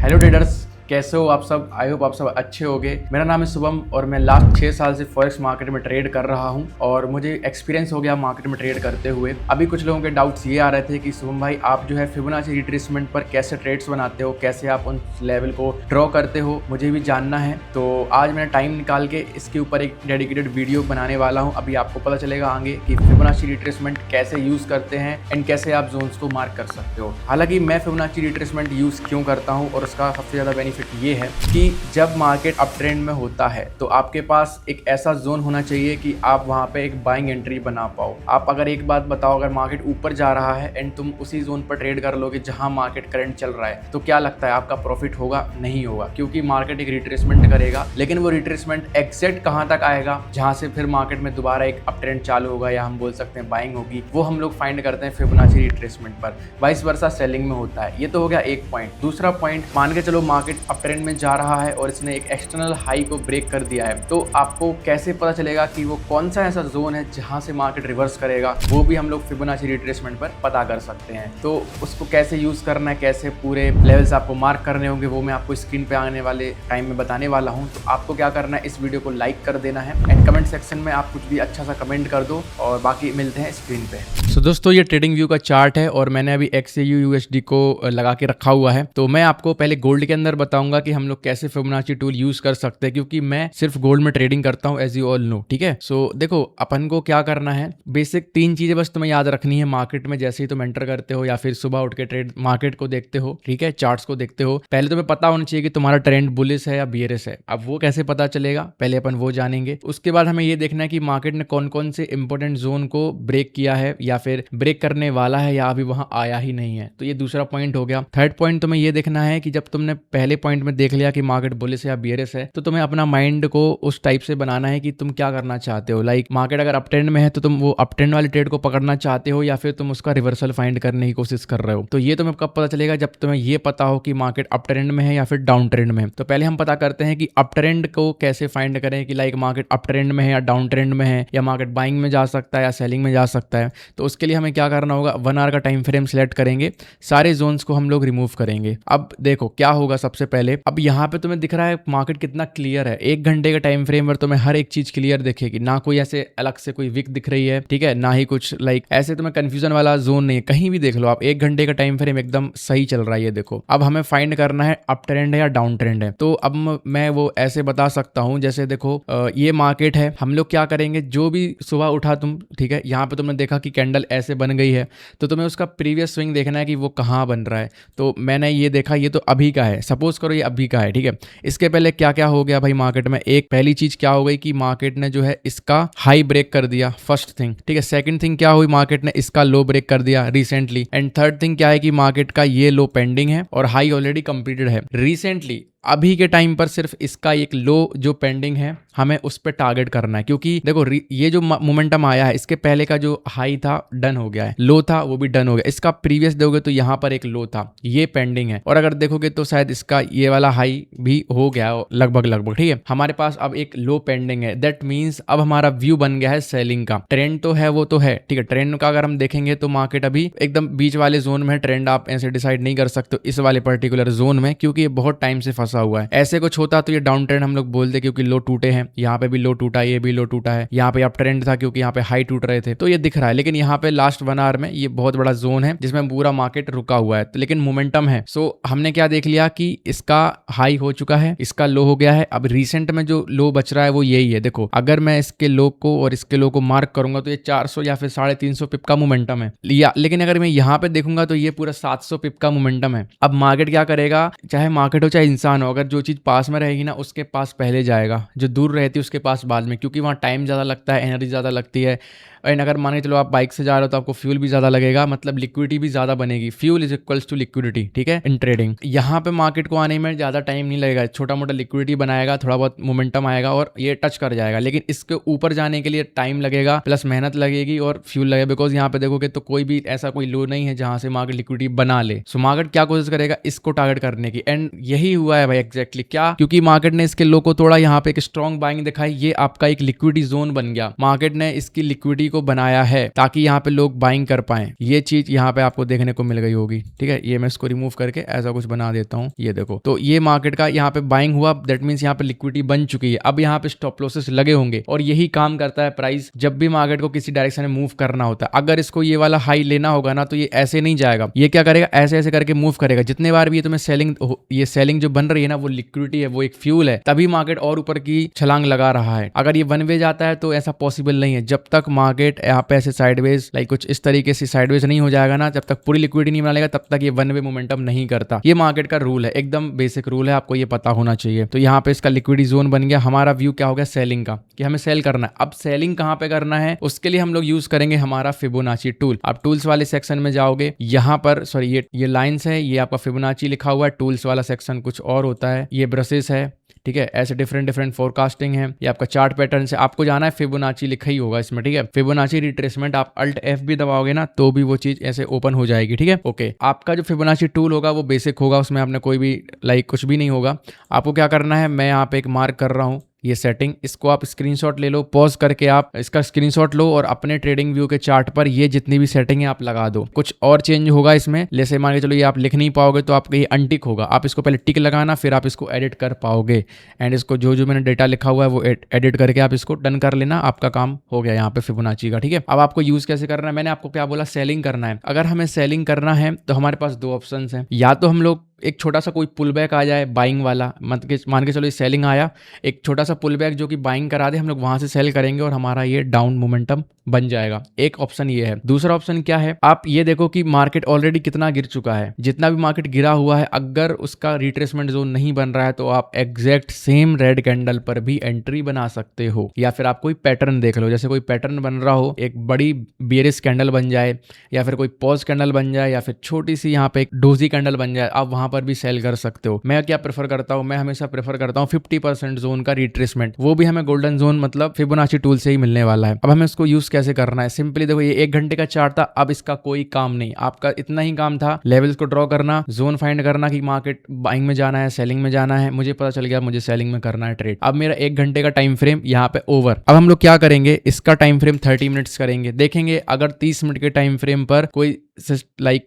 Hello traders, कैसे हो आप सब। आई होप आप सब अच्छे होंगे। मेरा नाम है शुभम और मैं लास्ट 6 साल से फॉरेक्स मार्केट में ट्रेड कर रहा हूं और मुझे एक्सपीरियंस हो गया मार्केट में ट्रेड करते हुए। अभी कुछ लोगों के डाउट्स ये आ रहे थे कि शुभम भाई आप जो है फिबोनाची रिट्रेसमेंट पर कैसे ट्रेड्स बनाते हो, कैसे आप उन लेवल को ड्रॉ करते हो, मुझे भी जानना है। तो आज मैंने टाइम निकाल के इसके ऊपर एक डेडिकेटेड वीडियो बनाने वाला हूँ। अभी आपको पता चलेगा आगे कि फिबोनाची रिट्रेसमेंट कैसे यूज करते हैं एंड कैसे आप जोन्स को मार्क कर सकते हो। हालांकि मैं फिबोनाची रिट्रेसमेंट यूज क्यों करता हूँ और उसका सबसे ज्यादा बेनिफिट ये है कि जब मार्केट अप ट्रेंड में होता है तो आपके पास एक ऐसा जोन होना चाहिए कि आप वहां पे एक बाइंग एंट्री बना पाओ। आप अगर एक बात बताओ, अगर मार्केट ऊपर जा रहा है एंड तुम उसी जोन पर ट्रेड कर लोगे जहां मार्केट करंट चल रहा है, तो क्या लगता है आपका प्रॉफिट होगा? नहीं होगा, क्योंकि मार्केट एक रिट्रेसमेंट करेगा। लेकिन वो रिट्रेसमेंट एग्जैक्ट कहां तक आएगा जहां से फिर मार्केट में दोबारा एक अप ट्रेंड चालू होगा या हम बोल सकते हैं बाइंग होगी, वो हम लोग फाइंड करते हैं फिबोनाची रिट्रेसमेंट पर। वाइस वर्सा सेलिंग में होता है। ये तो हो गया एक पॉइंट। दूसरा पॉइंट, मान के चलो मार्केट अप ट्रेंड में जा रहा है और इसने एक एक्सटर्नल हाई को ब्रेक कर दिया है, तो आपको कैसे पता चलेगा कि वो कौन सा ऐसा जोन है जहां से मार्केट रिवर्स करेगा? वो भी हम लोग फिबोनाची रिट्रेसमेंट पर पता कर सकते हैं। तो उसको कैसे यूज करना है, कैसे पूरे लेवल्स आपको मार्क करने होंगे, वो मैं आपको स्क्रीन पे आने वाले टाइम में बताने वाला हूं। तो आपको क्या करना है, इस वीडियो को लाइक कर देना है एंड कमेंट सेक्शन में आप कुछ भी अच्छा सा कमेंट कर दो और बाकी मिलते हैं स्क्रीन पे। सो दोस्तों, ये ट्रेडिंग व्यू का चार्ट है और मैंने अभी XAU/USD को लगा के रखा हुआ है। तो मैं आपको पहले गोल्ड के अंदर बताऊंगा कि हम लोग कैसे फिबोनाची टूल यूज कर सकते हैं, क्योंकि मैं सिर्फ गोल्ड में ट्रेडिंग करता हूं, एज यू ऑल नो। ठीक है, सो देखो अपन को क्या करना है, बेसिक 3 चीजें बस तुम्हें याद रखनी है मार्केट में जैसे ही तुम एंटर करते हो या फिर सुबह उठ के ट्रेड मार्केट को देखते हो, ठीक है, चार्ट्स को देखते हो। पहले तुम्हें पता होना चाहिए कि तुम्हारा ट्रेंड बुलिश है या बियरिश है। अब वो कैसे पता चलेगा, पहले अपन वो जानेंगे। उसके बाद हमें ये देखना है कि मार्केट ने कौन कौन से इंपॉर्टेंट जोन को ब्रेक किया है या फिर ब्रेक करने वाला है या अभी वहां आया ही नहीं है। तो ये दूसरा पॉइंट हो गया। थर्ड पॉइंट तुम्हें ये देखना है कि जब तुमने पहले पॉइंट में देख लिया कि मार्केट बुलिश है या बियरिश है, तो तुम्हें अपना माइंड को उस टाइप से बनाना है कि तुम क्या करना चाहते हो। लाइक मार्केट अगर अप ट्रेंड में है तो तुम वो अप ट्रेंड वाले ट्रेड को पकड़ना चाहते हो या फिर तुम उसका रिवर्सल फाइंड करने की कोशिश कर रहे हो। तो ये तुम्हें कब पता चलेगा, जब तुम्हें ये पता हो कि मार्केट अप ट्रेंड में है या फिर डाउन ट्रेंड में है। तो पहले हम पता करते हैं कि अप ट्रेंड को कैसे फाइंड करें, कि लाइक मार्केट अप ट्रेंड में है या डाउन ट्रेंड में है, या मार्केट बाइंग में जा सकता है या सेलिंग में जा सकता है। तो उसके लिए हमें क्या करना होगा, 1 आवर का टाइम फ्रेम सिलेक्ट करेंगे, सारे जोन्स को हम लोग रिमूव करेंगे। अब देखो क्या होगा, सबसे पहले अब यहाँ पे तुम्हें दिख रहा है मार्केट कितना क्लियर है। 1 घंटे के टाइम फ्रेम पर तुम्हें हर एक चीज क्लियर दिखेगी, ना कोई ऐसे अलग से कोई विक दिख रही है, ठीक है, ना ही कुछ लाइक ऐसे तुम्हें कंफ्यूजन वाला जोन नहीं है। कहीं भी देख लो आप, 1 घंटे का टाइम फ्रेम एकदम सही चल रहा है। ये देखो, अब हमें फाइंड करना है अप ट्रेंड है या डाउन ट्रेंड है। तो अब मैं वो ऐसे बता सकता हूं, जैसे देखो ये मार्केट है, हम लोग क्या करेंगे, जो भी सुबह उठा तुम, ठीक है, यहाँ पे तुमने देखा कि कैंडल ऐसे बन गई है, तो तुम्हें उसका प्रीवियस स्विंग देखना है कि वो कहाँ बन रहा है। तो मैंने ये देखा, ये तो अभी का है, सपोज करो ये अभी का है, ठीक है। इसके पहले क्या क्या हो गया भाई मार्केट में, एक पहली चीज क्या हो गई कि मार्केट ने जो है इसका हाई ब्रेक कर दिया, फर्स्ट थिंग, ठीक है। सेकंड थिंग क्या हुई, मार्केट ने इसका लो ब्रेक कर दिया रिसेंटली। एंड थर्ड थिंग क्या है कि मार्केट का ये लो पेंडिंग है और हाई ऑलरेडी कंप्लीटेड है रिसेंटली। अभी के टाइम पर सिर्फ इसका एक लो जो पेंडिंग है हमें उस पर टारगेट करना है, क्योंकि देखो ये जो मोमेंटम आया है, इसके पहले का जो हाई था डन हो गया है, लो था वो भी डन हो गया। इसका प्रीवियस दोगे तो यहाँ पर एक लो था, ये पेंडिंग है, और अगर देखोगे तो शायद इसका ये वाला हाई भी हो गया लगभग, ठीक है। हमारे पास अब एक लो पेंडिंग है, दैट मीन्स अब हमारा व्यू बन गया है सेलिंग का। ट्रेंड तो है, वो तो है, ठीक है। ट्रेंड का अगर हम देखेंगे तो मार्केट अभी एकदम बीच वाले जोन में है। ट्रेंड आप ऐसे डिसाइड नहीं कर सकते इस वाले पर्टिकुलर जोन में, क्योंकि ये बहुत टाइम से फंसा हुआ है। ऐसे कुछ होता तो ये डाउन ट्रेंड हम लोग बोलते, क्योंकि लो टूटे हैं, यहाँ पे भी लो टूटा, ये भी लो टूटा है, यहाँ पे अप ट्रेंड था क्योंकि यहाँ पे हाई टूट रहे थे, तो ये दिख रहा है। लेकिन यहाँ पे लास्ट 1 आवर में ये बहुत बड़ा जोन है जिसमें पूरा मार्केट रुका हुआ है, तो लेकिन मोमेंटम है। सो हमने क्या देख लिया कि इसका हाई हो चुका है, इसका लो हो गया है। अब रिसेंट में जो लो बच रहा है वो यही है। देखो, अगर मैं इसके लो को और इसके लो को मार्क करूंगा तो ये 400 या फिर 350 पिप का मोमेंटम है, लेकिन अगर मैं यहाँ पे देखूंगा तो ये पूरा 700 पिप का मोमेंटम है। अब मार्केट क्या करेगा, चाहे मार्केट हो चाहे इंसान हो, अगर जो चीज पास में रहेगी ना उसके पास पहले जाएगा, जो दूर रहती है उसके पास बाद में, क्योंकि वहाँ टाइम ज़्यादा लगता है, एनर्जी ज़्यादा लगती है। एंड अगर मान के चलो आप बाइक से जा रहे हो तो आपको फ्यूल भी ज़्यादा लगेगा, मतलब लिक्विडिटी भी ज़्यादा बनेगी। Fuel is equals to liquidity, ठीक है, इन ट्रेडिंग। यहाँ पे मार्केट को आने में ज़्यादा टाइम नहीं लगेगा, छोटा मोटा लिक्विडिटी बनाएगा, थोड़ा बहुत मोमेंटम आएगा और ये टच कर जाएगा। लेकिन इसके ऊपर जाने के लिए टाइम लगेगा, प्लस मेहनत लगेगी और फ्यूल लगेगा, बिकॉज यहाँ पे देखोगे तो कोई भी ऐसा कोई लो नहीं है जहाँ से मार्केट लिक्विडिटी बना ले। सो मार्केट क्या कोशिश करेगा, इसको टारगेट करने की, एंड यही हुआ है भाई एग्जैक्टली। क्या, क्योंकि मार्केट ने इसके लो को तोड़ा, यहाँ पे एक स्ट्रॉन्ग बाइंग दिखाई, ये आपका एक लिक्विडिटी जोन बन गया। मार्केट ने इसकी लिक्विडिटी लिक्विडिटी को बनाया है ताकि यहाँ पे लोग बाइंग कर पाए। ये चीज यहाँ पे आपको देखने को मिल गई होगी, ठीक है। ये मैं इसको रिमूव करके ऐसा कुछ बना देता हूँ, ये देखो। तो ये मार्केट का यहाँ पे बाइंग हुआ, दैट मीन्स यहाँ पे लिक्विडिटी बन चुकी है। अब यहाँ पे स्टॉप लॉसेस लगे होंगे और यही काम करता है प्राइस जब भी मार्केट को किसी डायरेक्शन में मूव करना होता है। अगर इसको ये वाला हाई लेना होगा ना तो ये ऐसे नहीं जाएगा, ये क्या करेगा, ऐसे ऐसे करके मूव करेगा। जितने बार भी ये तुम्हें सेलिंग जो बन रही है ना, वो लिक्विडिटी है, वो एक फ्यूल है, तभी मार्केट और ऊपर की छलांग लगा रहा है। अगर ये वन वे जाता है तो ऐसा पॉसिबल नहीं है। जब तक मार्केट यहाँ पे ऐसे साइडवेज लाइक कुछ इस तरीके से साइडवेज नहीं हो जाएगा ना, जब तक पूरी लिक्विडिटी नहीं बना लेगा, तब तक ये वन वे मोमेंटम नहीं करता। ये मार्केट का रूल है, एकदम बेसिक रूल है, आपको ये पता होना चाहिए। तो यहाँ पे इसका लिक्विडिटी जोन बन गया। हमारा व्यू क्या हो गया सेलिंग का, कि हमें सेल करना है। अब सेलिंग कहाँ पे करना है, उसके लिए हम लोग यूज करेंगे हमारा फिबोनाची टूल। आप टूल्स वाले सेक्शन में जाओगे, यहाँ पर सॉरी ये लाइंस है, ये आपका फिबोनाची लिखा हुआ है। टूल्स वाला सेक्शन कुछ और होता है, ये ब्रशेस है, ठीक है। ऐसे डिफरेंट फोरकास्टिंग है, ये आपका चार्ट पैटर्न से आपको जाना है। फिबोनाची लिखा ही होगा इसमें, ठीक है। फिबोनाची रिट्रेसमेंट आप अल्ट एफ भी दबाओगे ना तो भी वो चीज ऐसे ओपन हो जाएगी, ठीक है। ओके, आपका जो फिबोनाची टूल होगा वो बेसिक होगा, उसमें आपने कोई भी लाइक कुछ भी नहीं होगा। आपको क्या करना है, मैं यहाँ पे एक मार्क कर रहा हूँ ये सेटिंग, इसको आप स्क्रीनशॉट ले लो, पॉज करके आप इसका स्क्रीनशॉट लो और अपने ट्रेडिंग व्यू के चार्ट पर ये जितनी भी सेटिंग है आप लगा दो। कुछ और चेंज होगा इसमें, जैसे मान के चलो ये आप लिख नहीं पाओगे तो आपका ये अनटिक होगा, आप इसको पहले टिक लगाना, फिर आप इसको एडिट कर पाओगे। एंड इसको जो मैंने डेटा लिखा हुआ है वो एडिट करके आप इसको डन कर लेना, आपका काम हो गया यहाँ पे फिबोनाची का, ठीक है। अब आपको यूज कैसे करना है, मैंने आपको क्या बोला, सेलिंग करना है। अगर हमें सेलिंग करना है तो हमारे पास दो ऑप्शन है, या तो हम लोग एक छोटा सा कोई पुल बैक आ जाए बाइंग वाला, मान के चलो ये सेलिंग आया, एक छोटा सा पुल बैक जो कि बाइंग करा दे, हम लोग वहां से सेल करेंगे और हमारा ये डाउन मोमेंटम बन जाएगा। एक ऑप्शन ये है। दूसरा ऑप्शन क्या है, आप ये देखो कि मार्केट ऑलरेडी कितना गिर चुका है, जितना भी मार्केट गिरा हुआ है, अगर उसका रिट्रेसमेंट जोन नहीं बन रहा है तो आप एग्जैक्ट सेम रेड कैंडल पर भी एंट्री बना सकते हो। या फिर आप कोई पैटर्न देख लो, जैसे कोई पैटर्न बन रहा हो, एक बड़ी बेरिश कैंडल बन जाए, या फिर कोई पॉज कैंडल बन जाए, या फिर छोटी सी यहाँ पे एक डोजी कैंडल बन जाए, आप वहां पर भी सेल कर सकते हो। मैं क्या प्रेफर करता हूँ, मैं हमेशा प्रेफर करता हूँ 50% जोन का रिट्रेसमेंट, वो भी हमें गोल्डन जोन मतलब फिबोनाची टूल से ही मिलने वाला है। अब हमें इसको यूज कैसे करना है, सिंपली देखो ये 1 घंटे का चार्ट था, अब इसका कोई काम नहीं, आपका इतना ही काम था लेवल्स को ड्रॉ करना, जोन फाइंड करना कि मार्केट बाइंग में जाना है, सेलिंग में जाना है। मुझे पता चल गया मुझे सेलिंग में करना है ट्रेड। अब मेरा 1 घंटे का टाइम फ्रेम यहाँ पे ओवर। अब हम लोग क्या करेंगे, इसका टाइम फ्रेम 30 मिनट्स करेंगे, देखेंगे अगर 30 मिनट के टाइम फ्रेम पर कोई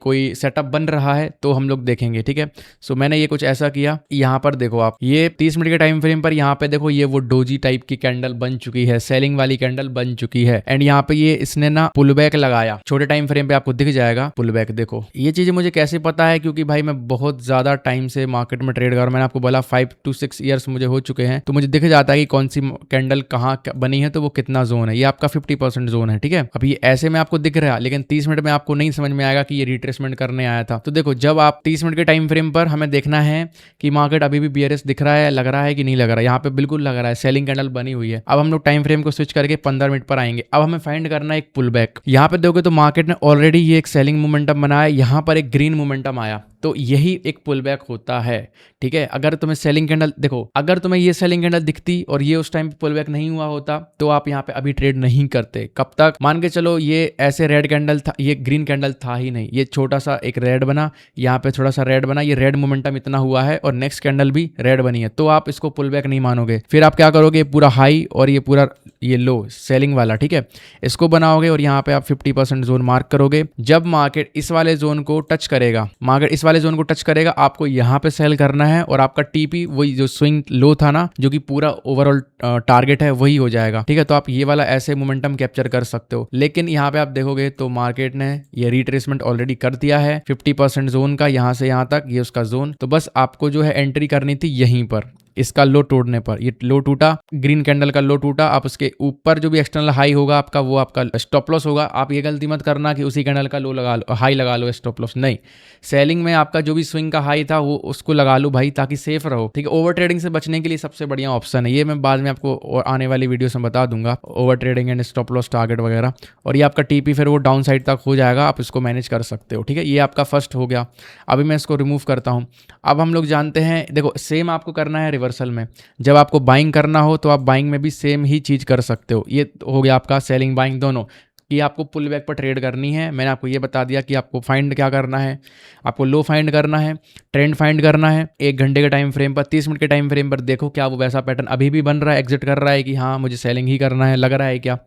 कोई सेटअप बन रहा है तो हम लोग देखेंगे, ठीक है। सो मैंने ये कुछ ऐसा किया, यहाँ पर देखो आप, ये 30 मिनट के टाइम फ्रेम पर यहाँ पे देखो ये वो डोजी टाइप की कैंडल बन चुकी है, सेलिंग वाली कैंडल बन चुकी है। एंड यहाँ पे ये इसने ना पुल बैक लगाया, छोटे टाइम फ्रेम पे आपको दिख जाएगा पुल बैक। देखो ये चीजें मुझे कैसे पता है, क्योंकि भाई मैं बहुत ज्यादा टाइम से मार्केट में ट्रेड कर रहा हूं। मैंने आपको बोला 5 to 6 ईयर्स मुझे हो चुके हैं, तो मुझे दिख जाता है कि कौन सी कैंडल कहाँ बनी है, तो वो कितना जोन है। ये आपका 50% जोन है, ठीक है। अब ये ऐसे में आपको दिख रहा है, लेकिन 30 मिनट में आपको नहीं समझ में आएगा कि ये रिट्रेसमेंट करने आया था। तो देखो जब आप 30 मिनट के टाइम फ्रेम पर हमें देखना है कि मार्केट अभी भी बियरिश दिख रहा है, लग रहा है कि नहीं लग रहा है, यहाँ पे बिल्कुल लग रहा है, सेलिंग कैंडल बनी हुई है। अब हम लोग टाइम फ्रेम को स्विच करके 15 मिनट पर आएंगे। अब हमें फाइंड करना है एक पुल बैक। यहाँ पे देखोगे तो मार्केट ने ऑलरेडी ये एक सेलिंग मोमेंटम बनाया, यहाँ पर एक ग्रीन मोमेंटम आया, तो यही एक पुल बैक होता है, ठीक है। अगर तुम्हें सेलिंग कैंडल देखो, अगर तुम्हें ये सेलिंग कैंडल दिखती और ये उस टाइम पे पुल बैक नहीं हुआ होता तो आप यहाँ पे अभी ट्रेड नहीं करते। कब तक, मान के चलो ये ऐसे रेड कैंडल था, ये ग्रीन कैंडल था ही नहीं, ये छोटा सा एक रेड बना, यहाँ पे थोड़ा सा रेड बना, ये रेड मोमेंटम इतना हुआ है और नेक्स्ट कैंडल भी रेड बनी है, तो आप इसको पुल बैक नहीं मानोगे। फिर आप क्या करोगे, पूरा हाई और ये पूरा ये लो सेलिंग वाला, ठीक है, इसको बनाओगे और यहाँ पे आप 50% जोन मार्क करोगे। जब मार्केट इस वाले जोन को टच करेगा, मार्केट इस वाले जोन को टच करेगा, आपको यहाँ पे सेल करना है और आपका टीपी वही जो स्विंग लो था ना, जो कि पूरा ओवरऑल टारगेट है, वही हो जाएगा, ठीक है। तो आप ये वाला ऐसे मोमेंटम कैप्चर कर सकते हो। लेकिन यहाँ पे आप देखोगे तो मार्केट ने ये रिट्रेसमेंट ऑलरेडी कर दिया है 50% जोन का, यहाँ से यहाँ तक ये उसका जोन। तो बस आपको जो है एंट्री करनी थी यहीं पर, इसका लो तोड़ने पर। ये लो टूटा, ग्रीन कैंडल का लो टूटा, आप उसके ऊपर जो भी एक्सटर्नल हाई होगा आपका, वो आपका स्टॉप लॉस होगा। आप ये गलती मत करना कि उसी कैंडल का लो लगा लो, हाई लगा लो स्टॉप लॉस, नहीं। सेलिंग में आपका जो भी स्विंग का हाई था वो उसको लगा लो भाई, ताकि सेफ रहो, ठीक है। ओवर ट्रेडिंग से बचने के लिए सबसे बढ़िया ऑप्शन है ये, मैं बाद में आपको आने वाली वीडियो में बता दूंगा, over trading and stop loss target वगैरह। और ये आपका टीपी फिर वो डाउन साइड तक हो जाएगा, आप इसको मैनेज कर सकते हो, ठीक है। ये आपका फर्स्ट हो गया। अभी मैं इसको रिमूव करता हूँ। अब हम लोग जानते हैं, देखो सेम आपको करना है रिवर्सल में। जब आपको बाइंग करना हो तो आप बाइंग में भी सेम ही चीज कर सकते हो। ये हो गया आपका सेलिंग बाइंग दोनों, कि आपको पुल बैक पर ट्रेड करनी है। मैंने आपको ये बता दिया कि आपको फाइंड क्या करना है, आपको लो फाइंड करना है, ट्रेंड फाइंड करना है। 1 घंटे के टाइम फ्रेम पर, 30 मिनट के टाइम फ्रेम पर देखो क्या वो वैसा पैटर्न अभी भी बन रहा है, एग्जिट कर रहा है कि हाँ मुझे सेलिंग ही करना है, लग रहा है क्या।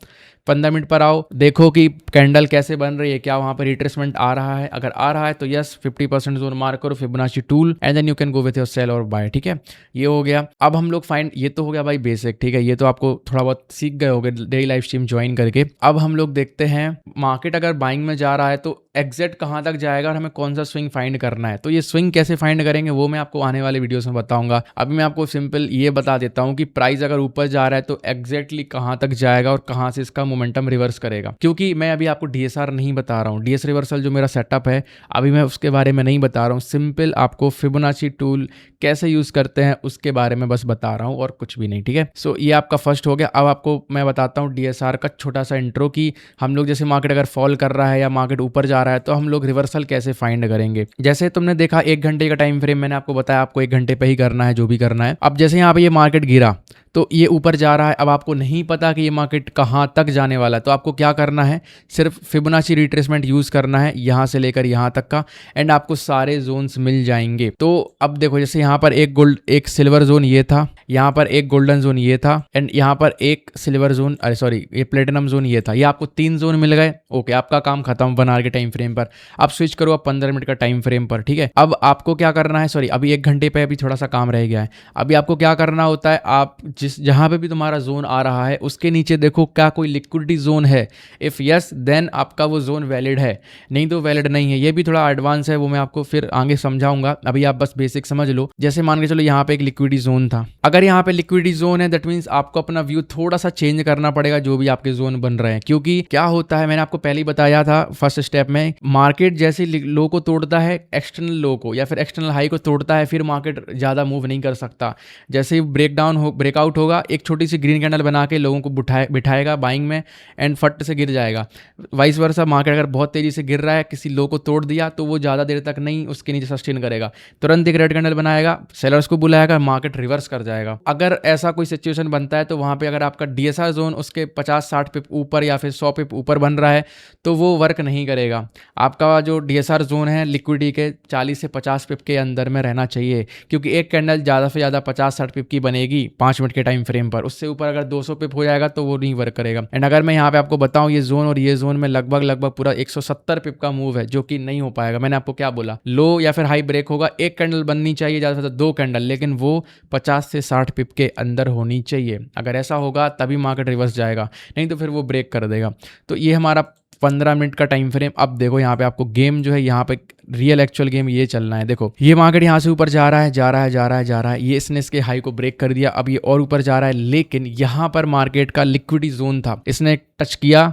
15 मिनट पर आओ, देखो कि कैंडल कैसे बन रही है, क्या वहां पर रिट्रेसमेंट आ रहा है। अगर आ रहा है तो यस 50% जोन मार्क करो Fibonacci tool and then you can go with your sell और बाय। ठीक है, ये हो गया। अब हम लोग फाइंड, ये तो हो गया भाई बेसिक, ठीक है, ये तो आपको थोड़ा बहुत सीख गए होगे डेली लाइव स्ट्रीम ज्वाइन करके। अब हम लोग देखते हैं मार्केट अगर बाइंग में जा रहा है तो एग्जैक्ट कहाँ तक जाएगा और हमें कौन सा स्विंग फाइंड करना है। तो ये स्विंग कैसे फाइंड करेंगे वो मैं आपको आने वाले वीडियोस में बताऊंगा। अभी मैं आपको सिंपल ये बता देता हूँ कि प्राइस अगर ऊपर जा रहा है तो एग्जैक्टली कहाँ तक जाएगा और कहाँ से इसका मोमेंटम रिवर्स करेगा। क्योंकि मैं अभी आपको डीएसआर नहीं बता रहा हूँ, डीएस रिवर्सल जो मेरा सेटअप है अभी मैं उसके बारे में नहीं बता रहा हूँ, सिंपल आपको फिबोनाची टूल कैसे यूज करते हैं उसके बारे में बस बता रहा हूँ और कुछ भी नहीं। ठीक है, सो ये आपका फर्स्ट हो गया। अब आपको मैं बताता हूँ डीएसआर का छोटा सा इंट्रो कि हम लोग जैसे मार्केट अगर फॉल कर रहा है या मार्केट ऊपर जा रहा है तो हम लोग रिवर्सल कैसे फाइंड करेंगे। जैसे तुमने देखा 1 घंटे का टाइम फ्रेम, मैंने आपको बताया आपको 1 घंटे पे ही करना है जो भी करना है। अब जैसे यहाँ पे ये मार्केट गिरा तो ये ऊपर जा रहा है, अब आपको नहीं पता कि ये मार्केट कहाँ तक जाने वाला है, तो आपको क्या करना है, सिर्फ फिबोनाची रिट्रेसमेंट यूज करना है यहाँ से लेकर यहाँ तक का एंड आपको सारे जोन्स मिल जाएंगे। तो अब देखो जैसे यहाँ पर एक सिल्वर जोन ये था, यहाँ पर एक गोल्डन जोन ये था एंड यहाँ पर एक सिल्वर जोन, अरे सॉरी ये प्लेटिनम जोन ये था, ये आपको 3 जोन मिल गए। ओके, आपका काम खत्म बनार के टाइम फ्रेम पर। अब स्विच करो अब 15 मिनट का टाइम फ्रेम पर। ठीक है, अब आपको क्या करना है, सॉरी अभी 1 घंटे पे अभी थोड़ा सा काम रह गया है। अभी आपको क्या करना होता है, आप जहां पे भी तुम्हारा जोन आ रहा है उसके नीचे देखो क्या कोई लिक्विडिटी जोन है। इफ यस देन आपका वो जोन वैलिड है, नहीं तो वैलिड नहीं है। ये भी थोड़ा एडवांस है, वो मैं आपको फिर आगे समझाऊंगा, अभी आप बस बेसिक समझ लो। जैसे मान के चलो यहाँ पे एक लिक्विडिटी जोन था, अगर यहाँ पे लिक्विडिटी जोन है दैट मीन्स आपको अपना व्यू थोड़ा सा चेंज करना पड़ेगा जो भी आपके जोन बन रहे हैं। क्योंकि क्या होता है, मैंने आपको पहले ही बताया था फर्स्ट स्टेप में, मार्केट जैसे लो को तोड़ता है, एक्सटर्नल लो को या फिर एक्सटर्नल हाई को तोड़ता है, फिर मार्केट ज्यादा मूव नहीं कर सकता। जैसे ही ब्रेकआउट होगा, एक छोटी सी ग्रीन कैंडल बना के लोगों को बिठाएगा बाइंग में एंड फट से गिर जाएगा। वाइस वर्सा मार्केट अगर बहुत तेजी से गिर रहा है, किसी लो को तोड़ दिया तो वो ज़्यादा देर तक नहीं उसके नीचे सस्टेन करेगा, तुरंत एक रेड कैंडल बनाएगा, सेलर्स को बुलाएगा, मार्केट रिवर्स कर जाएगा। अगर ऐसा कोई सिचुएशन बनता है तो वहाँ पे अगर आपका डीएसआर जोन उसके 50-60 पिप ऊपर या फिर 100 पिप ऊपर बन रहा है तो वो वर्क नहीं करेगा। आपका जो डीएसआर जोन है लिक्विडिटी के 40 से 50 पिप के अंदर में रहना चाहिए, क्योंकि एक कैंडल ज़्यादा से ज़्यादा 50-60 पिप की बनेगी 5 मिनट के टाइम फ्रेम पर। उससे ऊपर अगर 200 पिप हो जाएगा तो वो नहीं वर्क करेगा। एंड अगर मैं यहाँ पे आपको बताऊं ये जोन और ये जोन में लगभग पूरा 170 पिप का मूव है, जो कि नहीं हो पाएगा। मैंने आपको क्या बोला, लो या फिर हाई ब्रेक होगा, एक कैंडल बननी चाहिए, ज़्यादा से ज़्यादा 2 कैंडल, लेकिन वो 50 से 60 पिप के अंदर होनी चाहिए। अगर ऐसा होगा तभी मार्केट रिवर्स जाएगा, नहीं तो फिर वो ब्रेक कर देगा। तो ये हमारा 15 मिनट का टाइम फ्रेम। अब देखो यहाँ पे आपको गेम जो है, यहाँ पे रियल एक्चुअल गेम ये चलना है। देखो ये मार्केट यहाँ से ऊपर जा रहा है, ये इसने इसके हाई को ब्रेक कर दिया, अब ये और ऊपर जा रहा है, लेकिन यहाँ पर मार्केट का लिक्विडिटी जोन था, इसने टच किया,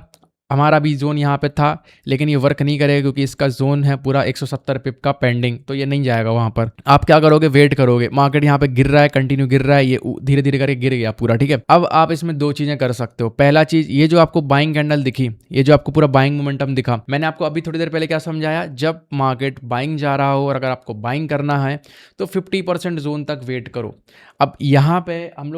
हमारा भी जोन यहाँ पे था, लेकिन ये वर्क नहीं करेगा क्योंकि इसका जोन है पूरा 170 पिप का पेंडिंग, तो ये नहीं जाएगा वहाँ पर। आप क्या करोगे, वेट करोगे, मार्केट यहाँ पे गिर रहा है, कंटिन्यू गिर रहा है, ये धीरे धीरे करके गिर गया पूरा। ठीक है, अब आप इसमें 2 चीजें कर सकते हो। पहला चीज, ये जो आपको बाइंग कैंडल दिखी, ये जो आपको पूरा बाइंग मोमेंटम दिखा, मैंने आपको अभी थोड़ी देर पहले क्या समझाया, जब मार्केट बाइंग जा रहा हो और अगर आपको बाइंग करना है तो 50% जोन तक वेट करो। अब यहाँ पे हम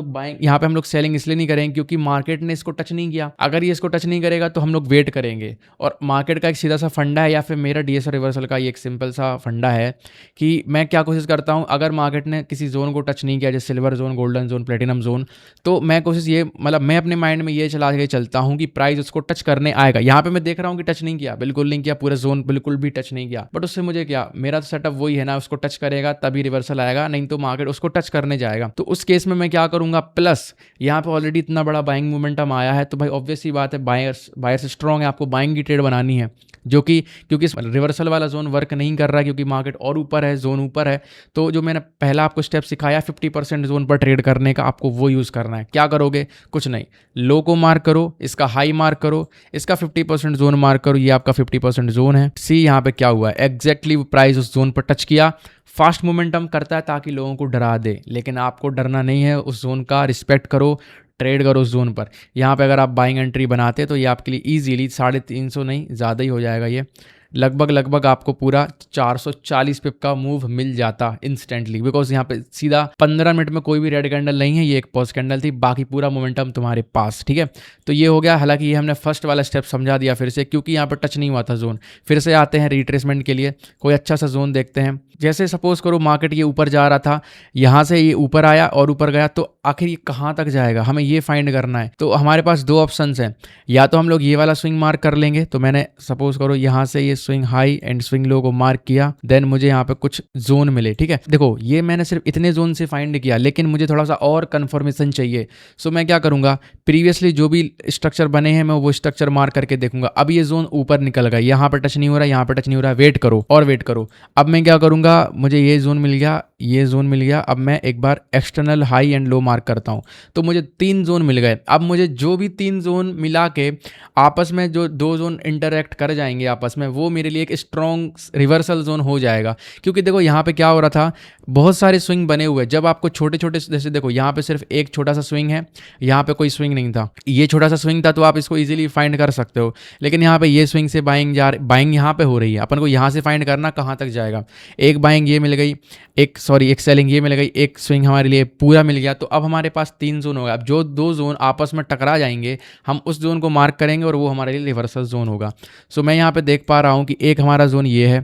लोग सेलिंग इसलिए नहीं करेंगे क्योंकि मार्केट ने इसको टच नहीं किया। अगर ये इसको टच नहीं करेगा तो हम लोग वेट करेंगे। और मार्केट का एक सीधा सा फंडा है, या फिर मेरा डीएसआर रिवर्सल का ये एक सिंपल सा फंडा है कि मैं क्या कोशिश करता हूँ, अगर मार्केट ने किसी जोन को टच नहीं किया, जैसे silver zone, golden zone, platinum zone, तो मैं कोशिश ये मैं अपने माइंड में ये चला के चलता हूँ कि प्राइस उसको टच करने आएगा। यहाँ पे मैं देख रहा हूँ कि टच नहीं किया, बिल्कुल नहीं किया, पूरा जोन बिल्कुल भी टच नहीं किया, बट उससे मुझे क्या, मेरा तो सेटअप वही है ना, उसको टच करेगा तभी रिवर्सल आएगा, नहीं तो मार्केट उसको टच करने जाएगा। तो उस केस में मैं क्या करूंगा, प्लस यहाँ पे ऑलरेडी इतना बड़ा बाइंग मोमेंटम आया है, तो भाई ऑब्वियस ही बात है, बायर्स स्ट्रॉन्ग है, आपको बाइंग की ट्रेड बनानी है, जो कि क्योंकि रिवर्सल वाला जोन वर्क नहीं कर रहा है, क्योंकि मार्केट और ऊपर है, जोन ऊपर है। तो जो मैंने पहला आपको स्टेप सिखाया 50% जोन पर ट्रेड करने का, आपको वो यूज़ करना है। क्या करोगे, कुछ नहीं, लो को मार्क करो, इसका हाई मार्क करो, इसका 50% जोन मार्क करो, ये आपका 50% जोन है। सी यहाँ पे क्या हुआ है, एग्जैक्टली प्राइस उस जोन पर टच किया, फास्ट मोमेंटम करता है ताकि लोगों को डरा दे, लेकिन आपको डरना नहीं है, उस जोन का रिस्पेक्ट करो, ट्रेड करो उस जोन पर। यहाँ पे अगर आप बाइंग एंट्री बनाते तो ये आपके लिए इजीली 350 नहीं ज़्यादा ही हो जाएगा, ये लगभग लगभग आपको पूरा 440 पिप का मूव मिल जाता इंस्टेंटली, बिकॉज यहाँ पे सीधा 15 मिनट में कोई भी रेड कैंडल नहीं है, ये एक पॉज कैंडल थी, बाकी पूरा मोमेंटम तुम्हारे पास। ठीक है, तो ये हो गया। हालांकि ये हमने फर्स्ट वाला स्टेप समझा दिया फिर से, क्योंकि यहाँ पर टच नहीं हुआ था जोन। फिर से आते हैं रिट्रेसमेंट के लिए, कोई अच्छा सा जोन देखते हैं। जैसे सपोज करो मार्केट ये ऊपर जा रहा था, यहाँ से ये ऊपर आया और ऊपर गया, तो आखिर ये कहाँ तक जाएगा हमें ये फाइंड करना है। तो हमारे पास दो ऑप्शंस हैं, या तो हम लोग ये वाला स्विंग मार्क कर लेंगे। तो मैंने सपोज करो यहाँ से ये swing high and swing low को मार्क किया, देन मुझे यहाँ पे कुछ जोन मिले। ठीक है, देखो ये मैंने सिर्फ इतने जोन से फाइंड किया, लेकिन मुझे थोड़ा सा और कंफर्मेशन चाहिए। सो मैं क्या करूँगा, प्रीवियसली जो भी स्ट्रक्चर बने हैं मैं वो स्ट्रक्चर मार्क करके देखूंगा। अब ये जोन ऊपर निकल गया, यहाँ पर टच नहीं हो रहा, यहाँ पर टच नहीं हो रहा, वेट करो और वेट करो। अब मैं क्या करूँगा, मुझे ये जोन मिल गया, ये जोन मिल गया। अब मैं एक बार external high and low mark करता हूँ, तो मुझे 3 जोन मिल गए। अब मुझे जो भी 3 जोन मिला के आपस में जो 2 जोन इंटरैक्ट कर जाएंगे आपस में, वो मेरे लिए एक स्ट्रॉन्ग रिवर्सल जोन हो जाएगा। क्योंकि देखो यहाँ पे क्या हो रहा था, बहुत सारे स्विंग बने हुए, जब आपको छोटे छोटे, जैसे देखो यहाँ पे सिर्फ एक छोटा सा स्विंग है, यहाँ पे कोई स्विंग नहीं था, ये छोटा सा स्विंग था, तो आप इसको इजीली फाइंड कर सकते हो। लेकिन यहाँ पे ये स्विंग से बाइंग बाइंग यहाँ पे हो रही है, अपन को यहाँ से फाइंड करना कहाँ तक जाएगा। एक बाइंग ये मिल गई, एक सेलिंग ये मिल गई, एक स्विंग हमारे लिए पूरा मिल गया। तो अब हमारे पास 3 जोन हो गया। अब जो 2 जोन आपस में टकरा जाएंगे, हम उस जोन को मार्क करेंगे और वो हमारे लिए रिवर्सल जोन होगा। सो मैं यहाँ पे देख पा रहा हूँ कि एक हमारा जोन ये है,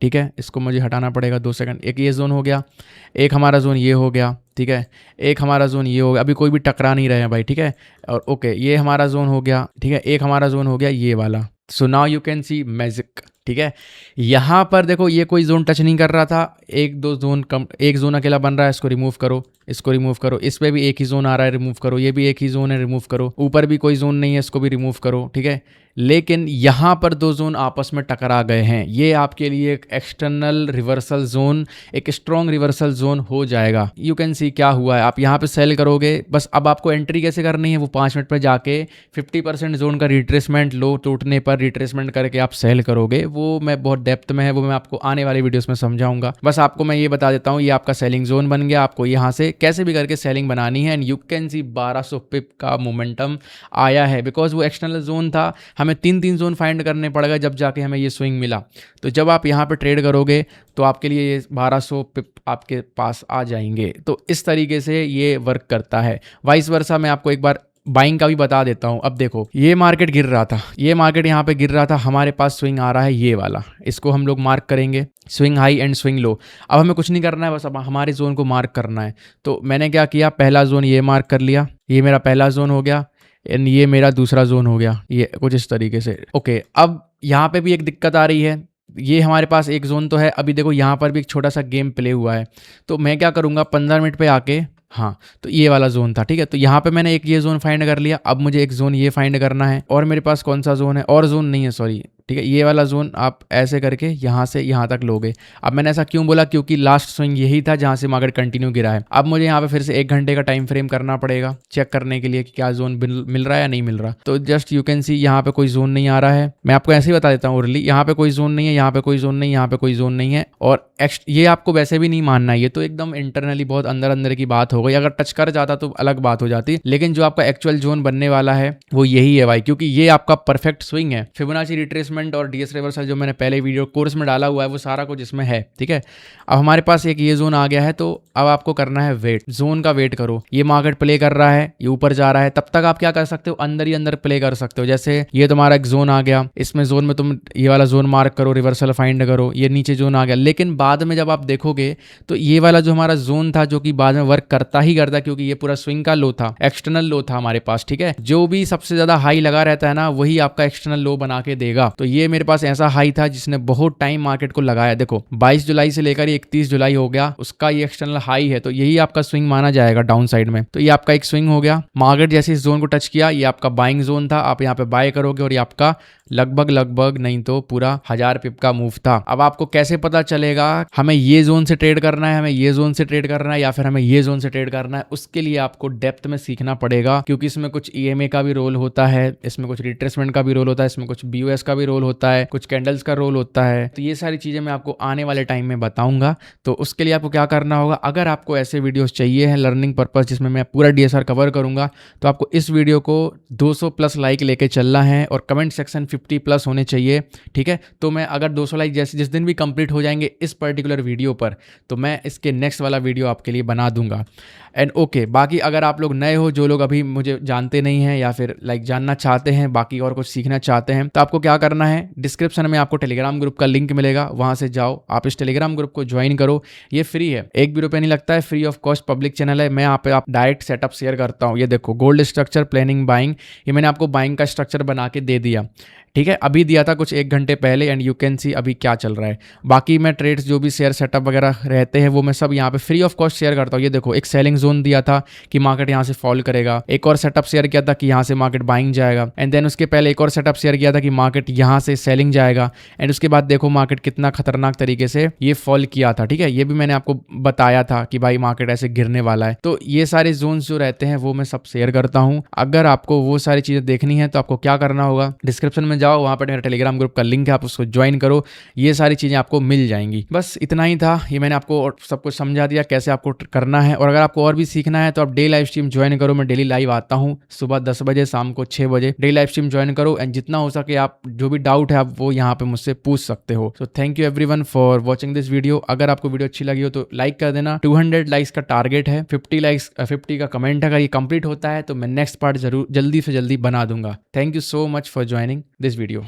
ठीक है, इसको मुझे हटाना पड़ेगा 2 सेकंड। एक ये जोन हो गया, एक हमारा जोन ये हो गया, ठीक है, एक हमारा जोन ये हो गया, अभी कोई भी टकरा नहीं रहे हैं भाई, ठीक है। और ओके, ये हमारा जोन हो गया, ठीक है, एक हमारा जोन हो गया ये वाला। So now you can see magic. ठीक है, यहाँ पर देखो ये कोई जोन टच नहीं कर रहा था, एक जोन अकेला बन रहा है, इसको रिमूव करो, इसको रिमूव करो, इस पे भी एक ही जोन आ रहा है, रिमूव करो, ये भी एक ही जोन है, रिमूव करो, ऊपर भी कोई जोन नहीं है, इसको भी रिमूव करो। ठीक है, लेकिन यहाँ पर 2 जोन आपस में टकरा गए हैं, ये आपके लिए एक एक्सटर्नल रिवर्सल जोन, एक स्ट्रॉन्ग रिवर्सल जोन हो जाएगा। यू कैन सी क्या हुआ है, आप यहाँ पे सेल करोगे। बस अब आपको एंट्री कैसे करनी है, वो 5 मिनट में जाके 50% जोन का रिट्रेसमेंट, लो टूटने पर रिट्रेसमेंट करके आप सेल करोगे। वो मैं बहुत डेप्थ में है, वो मैं आपको आने वाले वीडियोस में समझाऊंगा। बस आपको मैं ये बता देता हूँ, ये आपका सेलिंग जोन बन गया, आपको यहाँ से कैसे भी करके सेलिंग बनानी है। एंड यू कैन सी 1200 पिप का मोमेंटम आया है, बिकॉज वो एक्सटर्नल जोन था, हमें 3 जोन फाइंड करने पड़ेगा, जब जाके हमें ये स्विंग मिला। तो जब आप यहाँ पे ट्रेड करोगे तो आपके लिए ये 1200 पिप आपके पास आ जाएंगे। तो इस तरीके से ये वर्क करता है। वाइस वर्सा मैं आपको एक बार बाइंग का भी बता देता हूं। अब देखो ये मार्केट गिर रहा था, ये मार्केट यहाँ पे गिर रहा था, हमारे पास स्विंग आ रहा है ये वाला, इसको हम लोग मार्क करेंगे, swing high and swing low. अब हमें कुछ नहीं करना है, बस अब हमारे जोन को मार्क करना है। तो मैंने क्या किया, पहला जोन ये मार्क कर लिया, ये मेरा पहला जोन हो गया, एंड ये मेरा दूसरा जोन हो गया, ये कुछ इस तरीके से। ओके, अब यहाँ पे भी एक दिक्कत आ रही है, ये हमारे पास एक जोन तो है, अभी देखो यहाँ पर भी एक छोटा सा गेम प्ले हुआ है। तो मैं क्या करूँगा, 15 मिनट पे आके, हाँ तो ये वाला जोन था, ठीक है, तो यहाँ पे मैंने एक ये जोन फाइंड कर लिया। अब मुझे एक जोन ये फाइंड करना है, और मेरे पास कौन सा जोन है, और जोन नहीं है, सॉरी, ठीक है, ये वाला जोन आप ऐसे करके यहाँ से यहाँ तक लोगे। अब मैंने ऐसा क्यों बोला, क्योंकि लास्ट स्विंग यही था जहाँ से मार्केट कंटिन्यू गिरा है। अब मुझे यहाँ पे फिर से 1 घंटे का टाइम फ्रेम करना पड़ेगा चेक करने के लिए कि क्या जोन मिल रहा है या नहीं मिल रहा। तो जस्ट यू कैन सी यहाँ पे कोई जोन नहीं आ रहा है, मैं आपको ऐसे ही बता देता हूँ ओरली, यहाँ पे कोई जोन नहीं है, यहाँ पे कोई जोन नहीं, यहाँ पे कोई जोन नहीं है। और ये आपको वैसे भी नहीं मानना है, ये तो एकदम इंटरनली बहुत अंदर अंदर की बात हो गई। अगर टच कर जाता तो अलग बात हो जाती, लेकिन जो आपका एक्चुअल जोन बनने वाला है वो यही है भाई, क्योंकि ये आपका परफेक्ट स्विंग है। फिबोनाची रिट्रेसमेंट और डीएस रिवर्सल जो मैंने पहले वीडियो कोर्स में डाला हुआ है वो सारा कुछ इसमें है, ठीक है। अब हमारे पास एक ये जोन आ गया है, तो अब आपको करना है वेट, जोन का वेट करो। ये मार्केट प्ले कर रहा है, ये ऊपर जा रहा है, तब तक आप क्या कर सकते हो, अंदर ही अंदर प्ले कर सकते हो। जैसे ये तुम्हारा एक जोन आ गया, इसमें जोन में तुम ये वाला जोन मार्क करो, रिवर्सल फाइंड करो, ये नीचे जोन आ गया। लेकिन बाद में जब आप देखोगे तो ये वाला जो हमारा जोन था, जो कि बाद में वर्क करता ही करता, क्योंकि ये पूरा स्विंग का लो था, एक्सटर्नल लो था हमारे पास, ठीक है। जो भी सबसे ज्यादा हाई लगा रहता है ना, वही आपका एक्सटर्नल लो बना के देगा। तो ये मेरे पास ऐसा हाई था जिसने बहुत टाइम मार्केट को लगाया। देखो 22 जुलाई से लेकर 31 जुलाई हो गया, उसका ये एक्सटर्नल हाई है, तो यही आपका स्विंग माना जाएगा डाउन साइड में। तो ये आपका एक स्विंग हो गया। मार्केट जैसे इस जोन को टच किया, ये आपका बाइंग जोन था, आप यहाँ पे बाय करोगे, और ये आपका लगभग नहीं तो पूरा 1000 पिप का मूव था। अब आपको कैसे पता चलेगा हमें ये जोन से ट्रेड करना है, हमें ये जोन से ट्रेड करना है, या फिर हमें ये जोन से ट्रेड करना है, उसके लिए आपको डेप्थ में सीखना पड़ेगा, क्योंकि इसमें कुछ ईएमए का भी रोल होता है, इसमें कुछ रिट्रेसमेंट का भी रोल होता है, इसमें कुछ बीओएस का भी रोल होता है, कुछ कैंडल्स का रोल होता है। तो ये सारी चीजें मैं आपको आने वाले टाइम में बताऊंगा। तो उसके लिए आपको क्या करना होगा, अगर आपको ऐसे वीडियोस चाहिए हैं लर्निंग पर्पस जिसमें मैं पूरा डीएसआर कवर करूंगा, तो आपको इस वीडियो को 200+ लाइक लेके चलना है, और कमेंट सेक्शन 50 प्लस होने चाहिए, ठीक है। तो मैं अगर 200 लाइक जैसे जिस दिन भी कंप्लीट हो जाएंगे इस पर्टिकुलर वीडियो पर, तो मैं इसके नेक्स्ट वाला वीडियो आपके लिए बना दूंगा। एंड ओके, बाकी अगर आप लोग नए हो, जो लोग अभी मुझे जानते नहीं हैं या फिर लाइक जानना चाहते हैं, बाकी और कुछ सीखना चाहते हैं, तो आपको क्या करना है, डिस्क्रिप्शन में आपको टेलीग्राम ग्रुप का लिंक मिलेगा, वहां से जाओ, आप इस टेलीग्राम ग्रुप को ज्वाइन करो। ये फ्री है, 1 भी रुपये नहीं लगता है, free of cost public channel है। मैं यहाँ पे आप डायरेक्ट सेटअप शेयर करता हूँ। ये देखो, गोल्ड स्ट्रक्चर, प्लानिंग, बाइंग, ये मैंने आपको बाइंग का स्ट्रक्चर बना के दे दिया, ठीक है। अभी दिया था कुछ 1 घंटे पहले, एंड यू कैन सी अभी क्या चल रहा है। बाकी मैं ट्रेड्स जो भी शेयर सेटअप वगैरह रहते हैं वो मैं सब यहाँ पे फ्री ऑफ कॉस्ट शेयर करता हूँ। ये देखो, एक सेलिंग जोन दिया था कि मार्केट यहाँ से फॉल करेगा, एक और सेटअप शेयर किया था कि यहाँ से मार्केट बाइंग जाएगा, एंड देन उसके पहले एक और सेटअप शेयर किया था कि मार्केट यहाँ से सेलिंग जाएगा, एंड उसके बाद देखो मार्केट कितना खतरनाक तरीके से ये फॉल किया था, ठीक है। ये भी मैंने आपको बताया था कि भाई मार्केट ऐसे गिरने वाला है। तो ये सारे जोन्स जो रहते हैं वो मैं सब शेयर करता हूँ। अगर आपको वो सारी चीजें देखनी है तो आपको क्या करना होगा, डिस्क्रिप्शन में जाओ, वहां पर मेरा टेलीग्राम ग्रुप का लिंक है, आप उसको ज्वाइन करो, ये सारी चीजें आपको मिल जाएंगी। बस इतना ही था, ये मैंने आपको सब कुछ समझा दिया कैसे आपको करना है। और अगर आपको और भी सीखना है तो आप डे लाइव स्ट्रीम ज्वाइन करो। मैं डेली लाइव आता हूँ, सुबह 10 बजे, शाम को 6 बजे। डे लाइव स्ट्रीम ज्वाइन करो, एंड जितना हो सके आप जो भी डाउट है आप वो यहाँ पे मुझसे पूछ सकते हो। So thank you everyone for watching this video. अगर आपको वीडियो अच्छी लगी हो तो लाइक कर देना। 200 लाइक्स का टारगेट है, 50 लाइक्स 50 का कमेंट है। अगर ये कंप्लीट होता है तो मैं नेक्स्ट पार्ट जरूर जल्दी से जल्दी बना दूंगा। Thank you so much for joining this video.